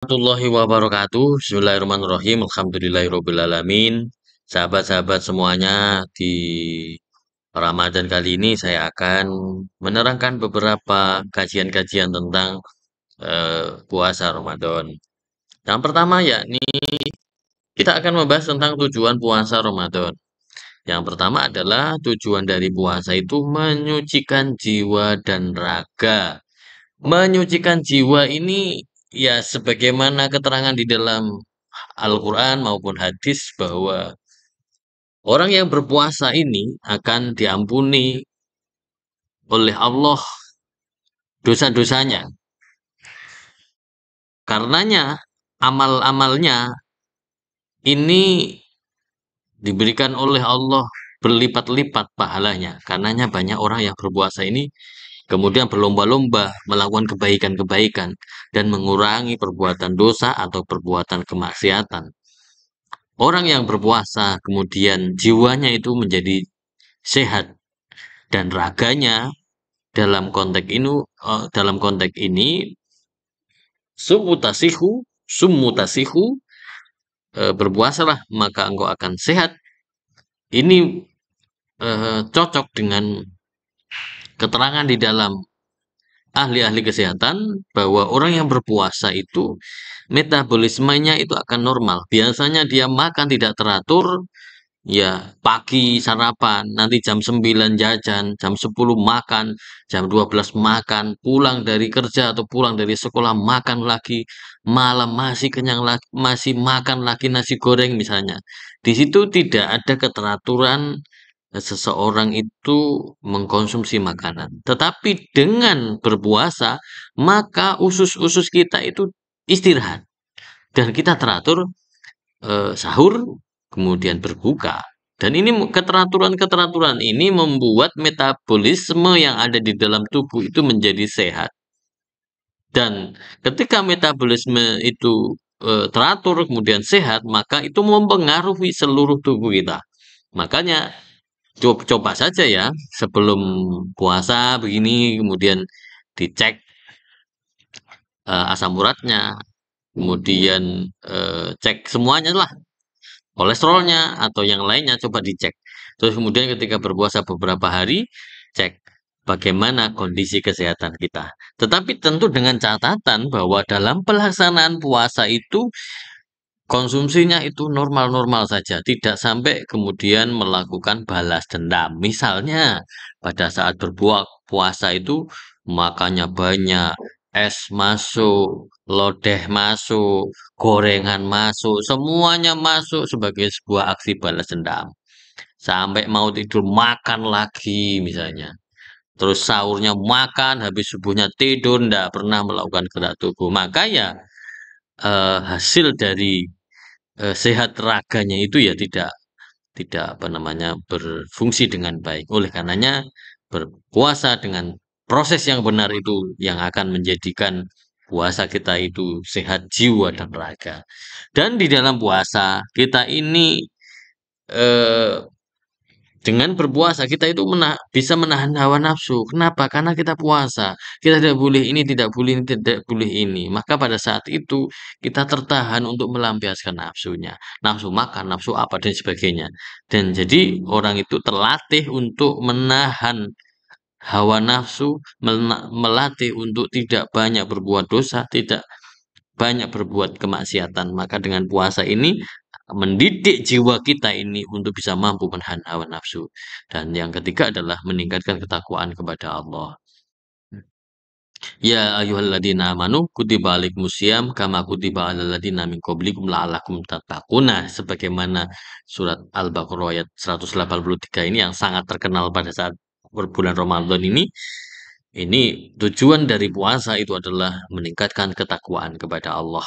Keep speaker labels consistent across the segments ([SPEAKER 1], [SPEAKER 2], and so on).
[SPEAKER 1] Warahmatullahi wabarakatuh. Bismillahirrahmanirrahim. Alhamdulillahirrabbilalamin. Sahabat-sahabat semuanya, di Ramadan kali ini saya akan menerangkan beberapa kajian-kajian tentang puasa Ramadan. Yang pertama yakni kita akan membahas tentang tujuan puasa Ramadan. Yang pertama adalah tujuan dari puasa itu menyucikan jiwa dan raga. Menyucikan jiwa ini ya sebagaimana keterangan di dalam Al-Quran maupun hadis bahwa orang yang berpuasa ini akan diampuni oleh Allah dosa-dosanya. Karenanya amal-amalnya ini diberikan oleh Allah berlipat-lipat pahalanya. Karenanya banyak orang yang berpuasa ini kemudian berlomba-lomba melakukan kebaikan-kebaikan dan mengurangi perbuatan dosa atau perbuatan kemaksiatan. Orang yang berpuasa kemudian jiwanya itu menjadi sehat dan raganya dalam konteks ini sumutasihu sumutasihu, berpuasalah maka engkau akan sehat. Ini cocok dengan keterangan di dalam ahli-ahli kesehatan bahwa orang yang berpuasa itu metabolismenya itu akan normal. Biasanya dia makan tidak teratur, ya pagi sarapan, nanti jam 9 jajan, jam 10 makan, jam 12 makan, pulang dari kerja atau pulang dari sekolah makan lagi, malam masih kenyang lagi, masih makan lagi nasi goreng misalnya. Di situ tidak ada keteraturan seseorang itu mengkonsumsi makanan. Tetapi dengan berpuasa, maka usus-usus kita itu istirahat dan kita teratur, sahur, kemudian berbuka. Dan ini keteraturan-keteraturan ini membuat metabolisme yang ada di dalam tubuh itu menjadi sehat. Dan ketika metabolisme itu teratur kemudian sehat, maka itu mempengaruhi seluruh tubuh kita. Makanya coba saja ya sebelum puasa begini kemudian dicek asam uratnya, kemudian cek semuanya lah, kolesterolnya atau yang lainnya coba dicek. Terus kemudian ketika berpuasa beberapa hari, cek bagaimana kondisi kesehatan kita. Tetapi tentu dengan catatan bahwa dalam pelaksanaan puasa itu konsumsinya itu normal-normal saja, tidak sampai kemudian melakukan balas dendam. Misalnya pada saat berbuat puasa itu makannya banyak, es masuk, lodeh masuk, gorengan masuk, semuanya masuk sebagai sebuah aksi balas dendam. Sampai mau tidur makan lagi misalnya. Terus sahurnya makan, habis subuhnya tidur, ndak pernah melakukan gerak tubuh. Maka ya hasil dari sehat raganya itu ya tidak tidak apa namanya berfungsi dengan baik. Oleh karenanya berpuasa dengan proses yang benar itu yang akan menjadikan puasa kita itu sehat jiwa dan raga. Dan di dalam puasa kita ini eh, dengan berpuasa kita itu bisa menahan hawa nafsu. Kenapa? Karena kita puasa. Kita tidak boleh ini, tidak boleh ini, tidak boleh ini. Maka pada saat itu kita tertahan untuk melampiaskan nafsunya. Nafsu makan, nafsu apa dan sebagainya. Dan jadi orang itu terlatih untuk menahan hawa nafsu, melatih untuk tidak banyak berbuat dosa, tidak banyak berbuat kemaksiatan. Maka dengan puasa ini mendidik jiwa kita ini untuk bisa mampu menahan hawa nafsu. Dan yang ketiga adalah meningkatkan ketakwaan kepada Allah. Ya ayyuhalladzina amanu kutiba alaikumusiyam kama kutiba alal ladzina min qablikum la'allakum tattaquna, sebagaimana surat Al-Baqarah ayat 183 ini yang sangat terkenal pada saat bulan Ramadan ini tujuan dari puasa itu adalah meningkatkan ketakwaan kepada Allah.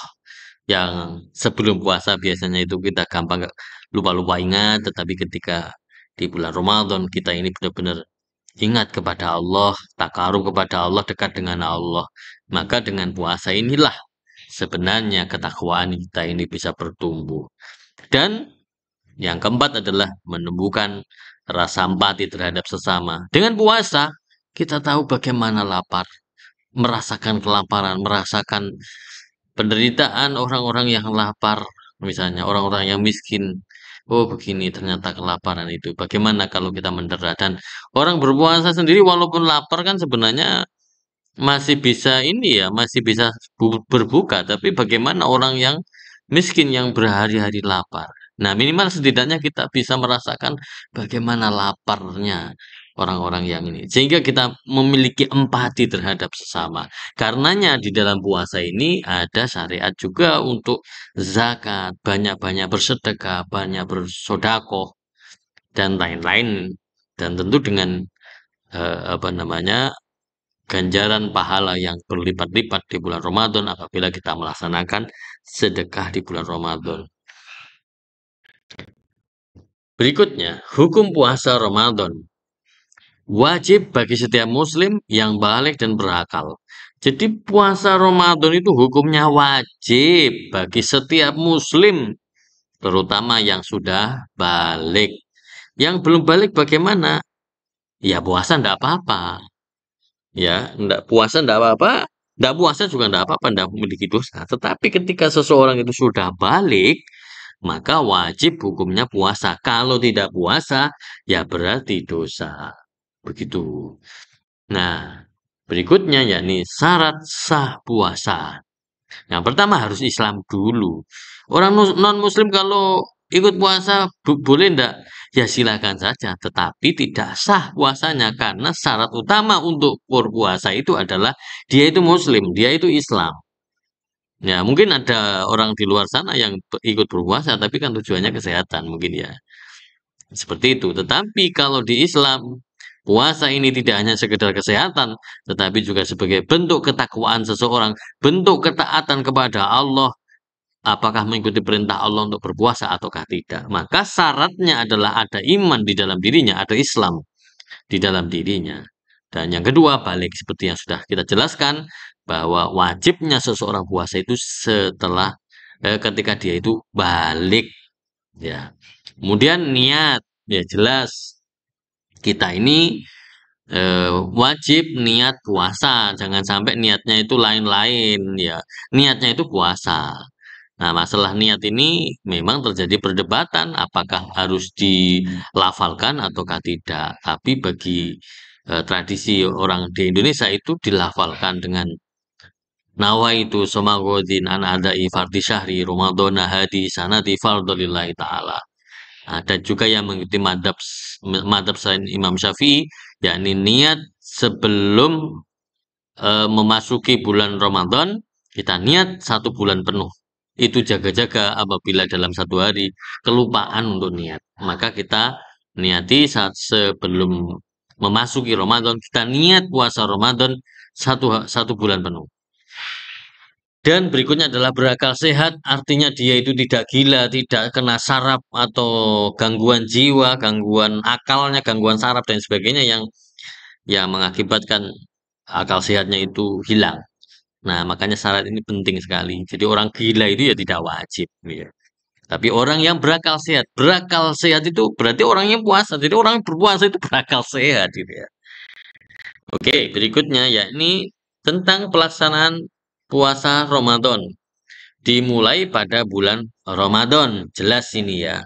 [SPEAKER 1] Yang sebelum puasa biasanya itu kita gampang lupa-lupa ingat, tetapi ketika di bulan Ramadan kita ini benar-benar ingat kepada Allah, takarub kepada Allah, dekat dengan Allah. Maka dengan puasa inilah sebenarnya ketakwaan kita ini bisa bertumbuh. Dan yang keempat adalah menumbuhkan rasa empati terhadap sesama. Dengan puasa kita tahu bagaimana lapar, merasakan kelaparan, merasakan penderitaan orang-orang yang lapar, misalnya orang-orang yang miskin. Oh, begini ternyata kelaparan itu. Bagaimana kalau kita mendera dan orang berpuasa sendiri walaupun lapar kan sebenarnya masih bisa ini ya, masih bisa berbuka, tapi bagaimana orang yang miskin yang berhari-hari lapar. Nah, minimal setidaknya kita bisa merasakan bagaimana laparnya orang-orang yang ini. Sehingga kita memiliki empati terhadap sesama. Karenanya di dalam puasa ini ada syariat juga untuk zakat, banyak-banyak bersedekah, banyak bersodakoh, dan lain-lain. Dan tentu dengan apa namanya ganjaran pahala yang berlipat-lipat di bulan Ramadan apabila kita melaksanakan sedekah di bulan Ramadan. Berikutnya, hukum puasa Ramadan. Wajib bagi setiap muslim yang balik dan berakal. Jadi puasa Ramadan itu hukumnya wajib bagi setiap muslim, terutama yang sudah balik. Yang belum balik bagaimana? Ya puasa enggak apa-apa. Ya, enggak puasa enggak apa-apa, enggak puasa juga enggak apa-apa, enggak memiliki dosa. Tetapi ketika seseorang itu sudah balik, maka wajib hukumnya puasa. Kalau tidak puasa, ya berarti dosa. Begitu. Nah, berikutnya yakni syarat sah puasa. Yang pertama harus Islam dulu. Orang non-Muslim kalau ikut puasa boleh enggak? Ya silakan saja, tetapi tidak sah puasanya karena syarat utama untuk berpuasa itu adalah dia itu Muslim, dia itu Islam. Ya, mungkin ada orang di luar sana yang ikut berpuasa, tapi kan tujuannya kesehatan mungkin ya. Seperti itu. Tetapi kalau di Islam, puasa ini tidak hanya sekedar kesehatan, tetapi juga sebagai bentuk ketakwaan seseorang, bentuk ketaatan kepada Allah, apakah mengikuti perintah Allah untuk berpuasa ataukah tidak. Maka syaratnya adalah ada iman di dalam dirinya, ada Islam di dalam dirinya. Dan yang kedua, balik seperti yang sudah kita jelaskan, bahwa wajibnya seseorang puasa itu setelah ketika dia itu balik, ya. Kemudian niat, ya jelas kita ini wajib niat puasa, jangan sampai niatnya itu lain-lain ya. Niatnya itu puasa. Nah, masalah niat ini memang terjadi perdebatan apakah harus dilafalkan ataukah tidak. Tapi bagi tradisi orang di Indonesia itu dilafalkan dengan nawaitu samagodin an adai fardhi syahri Ramadana hadi sanati fardholillahi ta'ala. Ada juga yang mengikuti madhab selain Imam Syafi'i, yakni niat sebelum memasuki bulan Ramadan, kita niat 1 bulan penuh. Itu jaga-jaga apabila dalam 1 hari kelupaan untuk niat. Maka kita niati saat sebelum memasuki Ramadan, kita niat puasa Ramadan 1 bulan penuh. Dan berikutnya adalah berakal sehat, artinya dia itu tidak gila, tidak kena saraf atau gangguan jiwa, gangguan akalnya, gangguan saraf dan sebagainya yang mengakibatkan akal sehatnya itu hilang. Nah, makanya syarat ini penting sekali. Jadi orang gila itu ya tidak wajib, ya. Tapi orang yang berakal sehat itu berarti orang yang puasa. Jadi orang yang berpuasa itu berakal sehat, gitu ya. Oke, berikutnya yakni tentang pelaksanaan puasa Ramadan. Dimulai pada bulan Ramadan, jelas ini ya.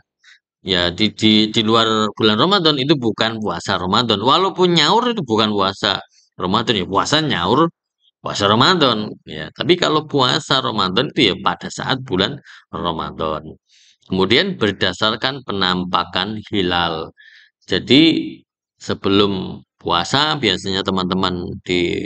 [SPEAKER 1] Ya, di luar bulan Ramadan itu bukan puasa Ramadan. Walaupun nyaur itu bukan puasa Ramadan ya, puasa nyaur, puasa Ramadan ya. Tapi kalau puasa Ramadan itu ya pada saat bulan Ramadan. Kemudian berdasarkan penampakan hilal. Jadi sebelum puasa biasanya teman-teman di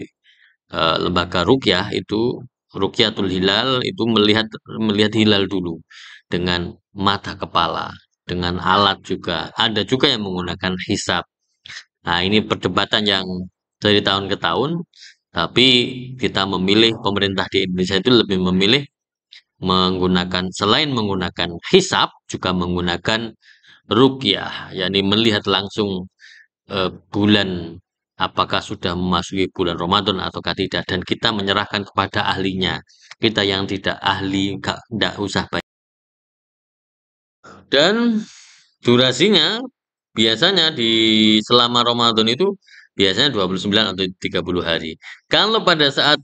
[SPEAKER 1] lembaga rukyah itu rukyatul hilal itu melihat melihat hilal dulu dengan mata kepala, dengan alat juga. Ada juga yang menggunakan hisab. Nah, ini perdebatan yang dari tahun ke tahun, tapi kita memilih pemerintah di Indonesia itu lebih memilih menggunakan selain menggunakan hisab juga menggunakan rukyah, yakni melihat langsung bulan apakah sudah memasuki bulan Ramadan ataukah tidak dan kita menyerahkan kepada ahlinya. Kita yang tidak ahli nggak usah bayar. Dan durasinya biasanya di selama Ramadan itu biasanya 29 atau 30 hari. Kalau pada saat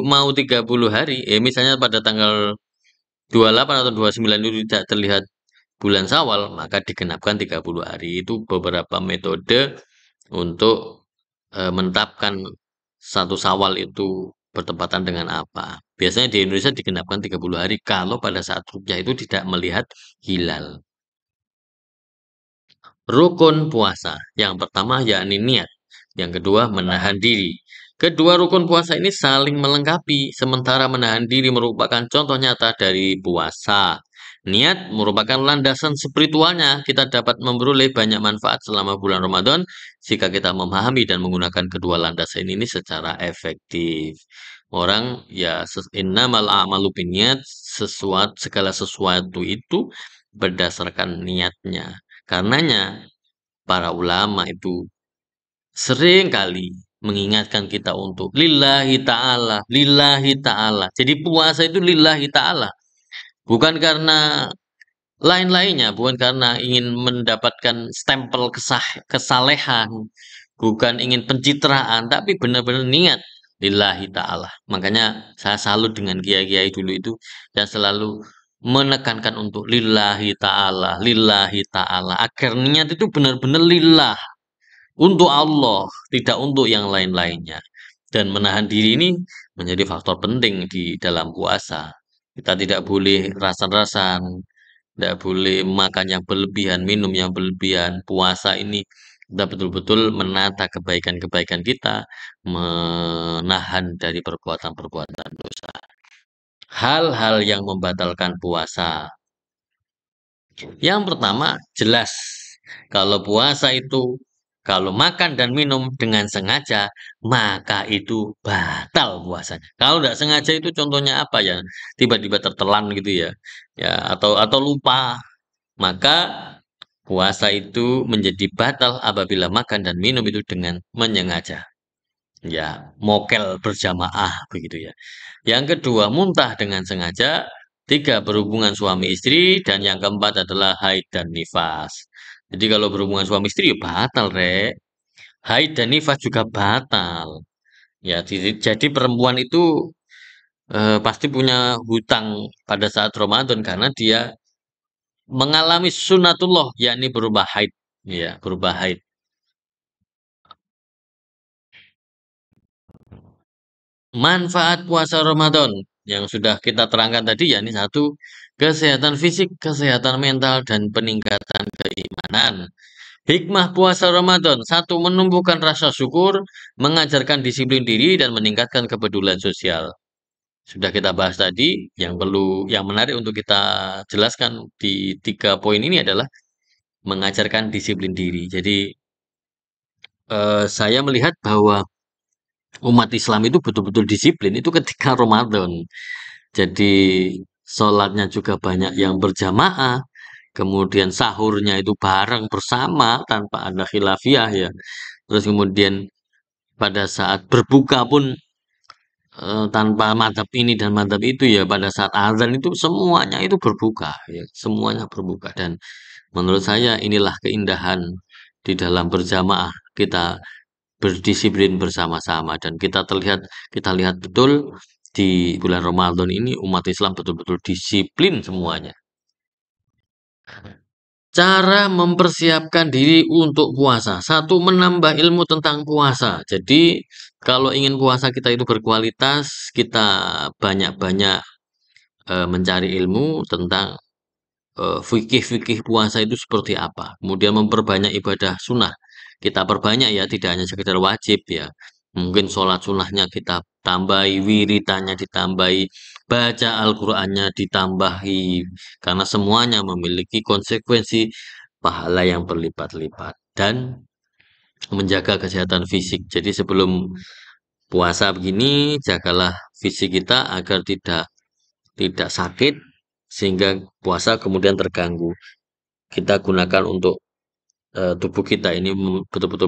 [SPEAKER 1] mau 30 hari, misalnya pada tanggal 28 atau 29 itu tidak terlihat bulan Syawal, maka digenapkan 30 hari. Itu beberapa metode untuk menetapkan satu Syawal itu bertepatan dengan apa. Biasanya di Indonesia digenapkan 30 hari kalau pada saat rukyah itu tidak melihat hilal. Rukun puasa. Yang pertama yakni niat. Yang kedua menahan diri. Kedua rukun puasa ini saling melengkapi, sementara menahan diri merupakan contoh nyata dari puasa. Niat merupakan landasan spiritualnya. Kita dapat memperoleh banyak manfaat selama bulan Ramadan jika kita memahami dan menggunakan kedua landasan ini secara efektif. Orang ya innamal a'malu binniyat, segala sesuatu itu berdasarkan niatnya. Karenanya para ulama itu sering kali mengingatkan kita untuk lillahi ta'ala, lillahi ta'ala. Jadi puasa itu lillahi ta'ala. Bukan karena lain-lainnya, bukan karena ingin mendapatkan stempel kesalehan, bukan ingin pencitraan, tapi benar-benar niat lillahi ta'ala. Makanya saya salut dengan kiai-kiai dulu itu yang selalu menekankan untuk lillahi ta'ala, lillahi ta'ala. Agar niat itu benar-benar lillah, untuk Allah, tidak untuk yang lain-lainnya. Dan menahan diri ini menjadi faktor penting di dalam puasa. Kita tidak boleh rasan-rasan, tidak boleh makan yang berlebihan, minum yang berlebihan. Puasa ini kita betul-betul menata kebaikan-kebaikan kita, menahan dari perbuatan-perbuatan dosa. Hal-hal yang membatalkan puasa. Yang pertama, jelas kalau puasa itu kalau makan dan minum dengan sengaja, maka itu batal puasanya. Kalau tidak sengaja itu contohnya apa ya? Tiba-tiba tertelan gitu ya. Ya, atau lupa, maka puasa itu menjadi batal apabila makan dan minum itu dengan menyengaja. Ya, mokel berjamaah begitu ya. Yang kedua, muntah dengan sengaja. Tiga, berhubungan suami istri. Dan yang keempat adalah haid dan nifas. Jadi kalau berhubungan suami istri ya batal, Rek. Haid dan nifas juga batal. Ya, jadi perempuan itu pasti punya hutang pada saat Ramadan karena dia mengalami sunatullah, yakni berubah haid. Ya, berubah haid. Manfaat puasa Ramadan yang sudah kita terangkan tadi yakni satu, kesehatan fisik, kesehatan mental, dan peningkatan keimanan. Hikmah puasa Ramadan, satu, menumbuhkan rasa syukur, mengajarkan disiplin diri, dan meningkatkan kepedulian sosial. Sudah kita bahas tadi, yang menarik untuk kita jelaskan di 3 poin ini adalah mengajarkan disiplin diri. Jadi saya melihat bahwa umat Islam itu betul-betul disiplin itu ketika Ramadan. Jadi sholatnya juga banyak yang berjamaah, kemudian sahurnya itu bareng bersama tanpa ada khilafiyah ya. Terus kemudian pada saat berbuka pun tanpa madhab ini dan madhab itu ya, pada saat azan itu semuanya itu berbuka ya, semuanya berbuka. Dan menurut saya inilah keindahan di dalam berjamaah, kita berdisiplin bersama-sama dan kita lihat betul di bulan Ramadan ini umat Islam betul-betul disiplin semuanya. Cara mempersiapkan diri untuk puasa. Satu, menambah ilmu tentang puasa. Jadi, kalau ingin puasa kita itu berkualitas, kita banyak-banyak mencari ilmu tentang fikih-fikih puasa itu seperti apa. Kemudian memperbanyak ibadah sunnah. Kita perbanyak ya, tidak hanya sekedar wajib ya. Mungkin sholat sunnahnya kita tambahi, wiritannya ditambahi, baca Al-Qur'annya ditambahi. Karena semuanya memiliki konsekuensi pahala yang berlipat-lipat. Dan menjaga kesehatan fisik. Jadi sebelum puasa begini, jagalah fisik kita agar tidak sakit sehingga puasa kemudian terganggu. Kita gunakan untuk tubuh kita ini betul-betul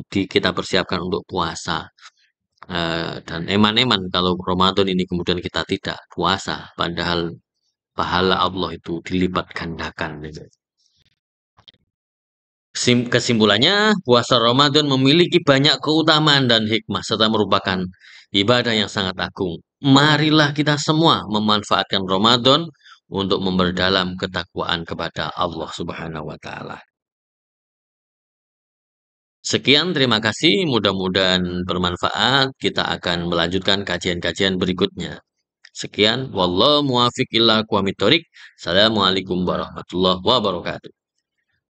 [SPEAKER 1] kita persiapkan untuk puasa. Dan eman-eman kalau Ramadan ini kemudian kita tidak puasa, padahal pahala Allah itu dilipat gandakan. Gitu. Kesimpulannya, puasa Ramadan memiliki banyak keutamaan dan hikmah serta merupakan ibadah yang sangat agung. Marilah kita semua memanfaatkan Ramadan untuk memperdalam ketakwaan kepada Allah Subhanahu wa taala. Sekian, terima kasih. Mudah-mudahan bermanfaat. Kita akan melanjutkan kajian-kajian berikutnya. Sekian, wallahu muwaffiq ila aqwamit thoriq. Assalamualaikum warahmatullahi wabarakatuh.